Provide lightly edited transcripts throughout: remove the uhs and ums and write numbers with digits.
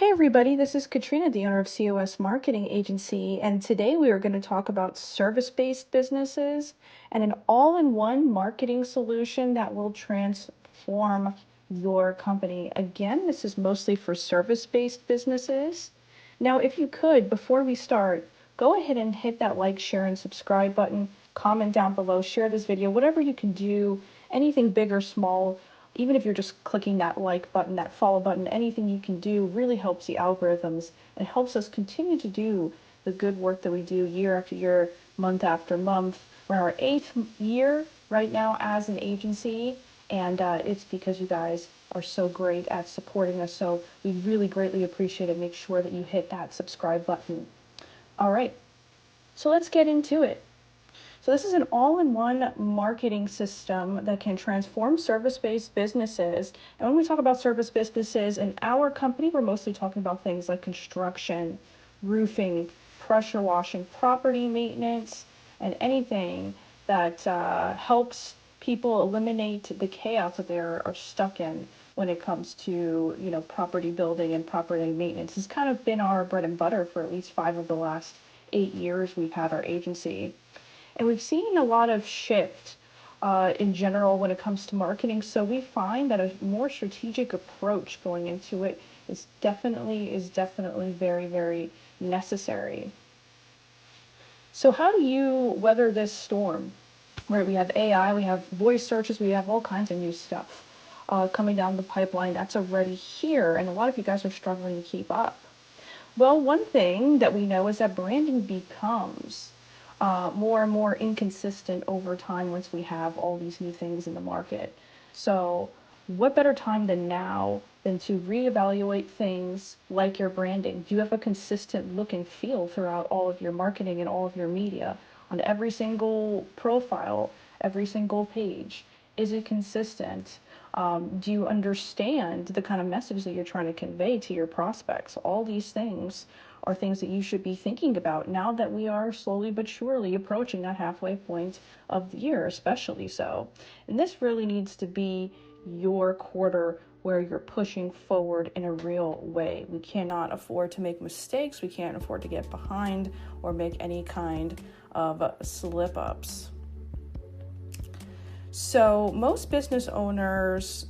Hey everybody, this is Katrina, the owner of COSMarketing Agency, and today we are going to talk about service-based businesses and an all-in-one marketing solution that will transform your company. Again, this is mostly for service-based businesses. Now, if you could, before we start, go ahead and hit that like, share, and subscribe button, comment down below, share this video, whatever you can do, anything big or small. Even if you're just clicking that like button, that follow button, anything you can do really helps the algorithms and helps us continue to do the good work that we do year after year, month after month. We're in our 8th year right now as an agency, and it's because you guys are so great at supporting us. So we really greatly appreciate it. Make sure that you hit that subscribe button. All right, so let's get into it. So this is an all-in-one marketing system that can transform service-based businesses. And when we talk about service businesses in our company, we're mostly talking about things like construction, roofing, pressure washing, property maintenance, and anything that helps people eliminate the chaos that they are stuck in when it comes to, property building and property maintenance. It's kind of been our bread and butter for at least 5 of the last 8 years we've had our agency. And we've seen a lot of shift in general when it comes to marketing. So we find that a more strategic approach going into it is definitely very, very necessary. So how do you weather this storm? Right, we have AI, we have voice searches, we have all kinds of new stuff coming down the pipeline that's already here, and a lot of you guys are struggling to keep up. Well, one thing that we know is that branding becomes more and more inconsistent over time once we have all these new things in the market. So what better time than now than to reevaluate things like your branding? Do you have a consistent look and feel throughout all of your marketing and all of your media on every single profile, every single page? Is it consistent? Do you understand the kind of message that you're trying to convey to your prospects? All these things are things that you should be thinking about now that we are slowly but surely approaching that halfway point of the year, especially so. And this really needs to be your quarter where you're pushing forward in a real way. We cannot afford to make mistakes. We can't afford to get behind or make any kind of slip-ups. So most business owners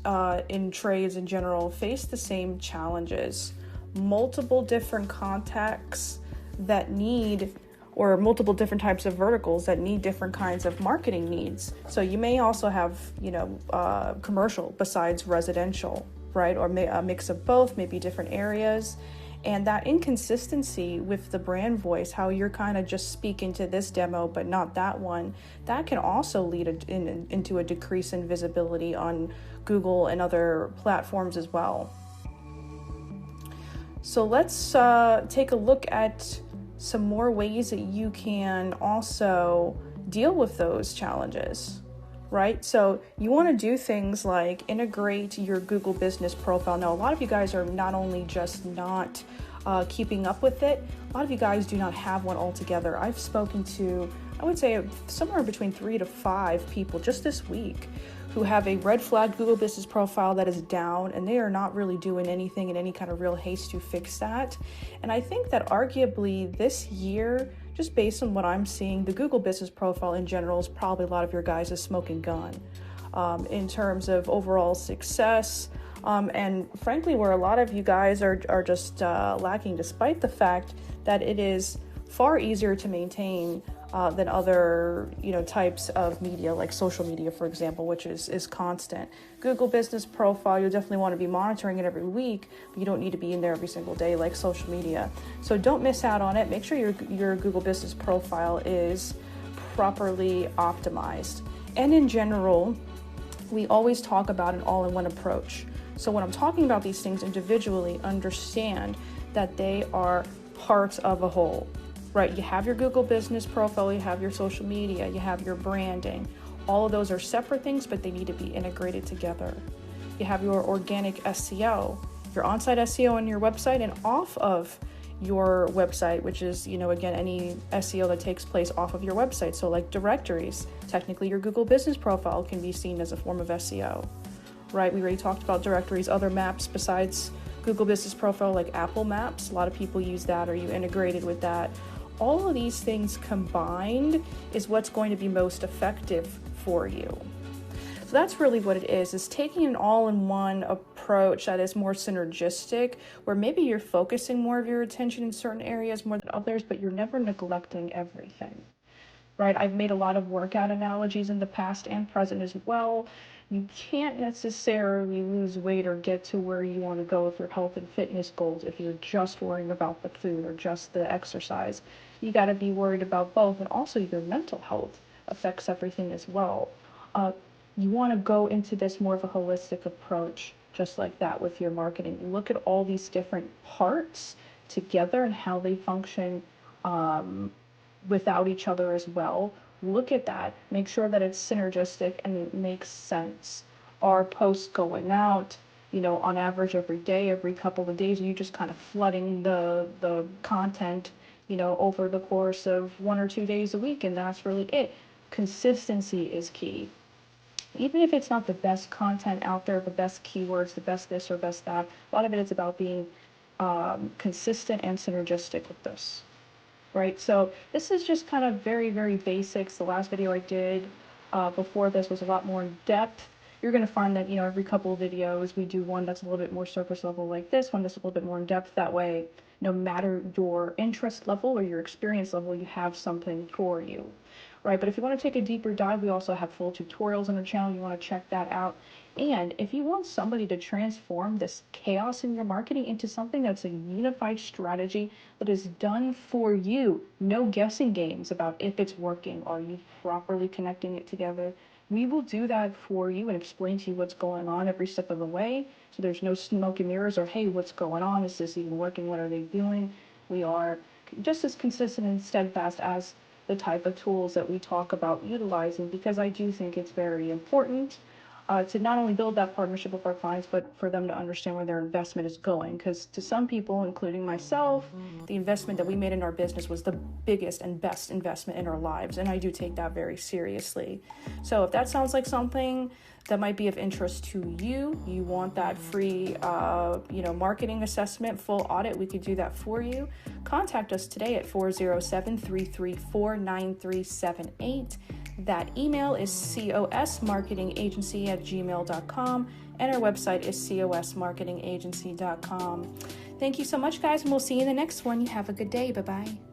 in trades in general face the same challenges. Multiple different contacts that need, or multiple different types of verticals that need different kinds of marketing needs. So you may also have, commercial besides residential, right? Or a mix of both, maybe different areas. And that inconsistency with the brand voice, how you're kind of just speaking to this demo, but not that one, that can also lead into a decrease in visibility on Google and other platforms as well. So let's take a look at some more ways that you can also deal with those challenges, right? So you want to do things like integrate your Google business profile. Now, a lot of you guys are not only just not keeping up with it, a lot of you guys do not have one altogether. I've spoken to, I would say, somewhere between 3 to 5 people just this week who have a red flag Google business profile that is down, and they are not really doing anything in any kind of real haste to fix that. And I think that arguably this year, just based on what I'm seeing, the Google business profile in general is probably a lot of your guys' smoking gun in terms of overall success. And frankly, where a lot of you guys are just lacking, despite the fact that it is far easier to maintain than other types of media, like social media, for example, which is constant. Google business profile, you'll definitely want to be monitoring it every week, but you don't need to be in there every single day like social media. So don't miss out on it. Make sure your Google business profile is properly optimized. And in general, we always talk about an all-in-one approach. So when I'm talking about these things individually, understand that they are parts of a whole. Right, you have your Google business profile, you have your social media, you have your branding. All of those are separate things, but they need to be integrated together. You have your organic SEO, your on-site SEO on your website and off of your website, which is, again, any SEO that takes place off of your website. So like directories, technically your Google business profile can be seen as a form of SEO, right? We already talked about directories, other maps besides Google Business Profile like Apple Maps. A lot of people use that, or you integrated with that. All of these things combined is what's going to be most effective for you. So that's really what it is taking an all-in-one approach that is more synergistic, where maybe you're focusing more of your attention in certain areas more than others, but you're never neglecting everything, right? I've made a lot of workout analogies in the past and present as well. You can't necessarily lose weight or get to where you want to go with your health and fitness goals if you're just worrying about the food or just the exercise. You got to be worried about both, and also your mental health affects everything as well. You want to go into this more of a holistic approach, just like that with your marketing. Look at all these different parts together and how they function without each other as well. Look at that. Make sure that it's synergistic and it makes sense. Are posts going out, on average every day, every couple of days? Are you just kind of flooding the content, over the course of 1 or 2 days a week, and that's really it? Consistency is key. Even if it's not the best content out there, the best keywords, the best this or best that, a lot of it is about being consistent and synergistic with this, right? So this is just kind of very, very basics. The last video I did before this was a lot more in depth. You're going to find that, every couple of videos we do one that's a little bit more surface level like this, one that's a little bit more in depth. That way, no matter your interest level or your experience level, you have something for you, right? But if you want to take a deeper dive, we also have full tutorials on our channel. You want to check that out. And if you want somebody to transform this chaos in your marketing into something that's a unified strategy that is done for you, no guessing games about if it's working, are you properly connecting it together, we will do that for you and explain to you what's going on every step of the way. So there's no smoke and mirrors or, hey, what's going on? Is this even working? What are they doing? We are just as consistent and steadfast as the type of tools that we talk about utilizing, because I do think it's very important to not only build that partnership with our clients, but for them to understand where their investment is going. Because to some people, including myself, the investment that we made in our business was the biggest and best investment in our lives. And I do take that very seriously. So if that sounds like something that might be of interest to you, you want that free, marketing assessment, full audit, we could do that for you. Contact us today at 407-334-9378. That email is COSmarketingagency@gmail.com, and our website is COSmarketingagency.com. Thank you so much, guys, and we'll see you in the next one. You have a good day. Bye-bye.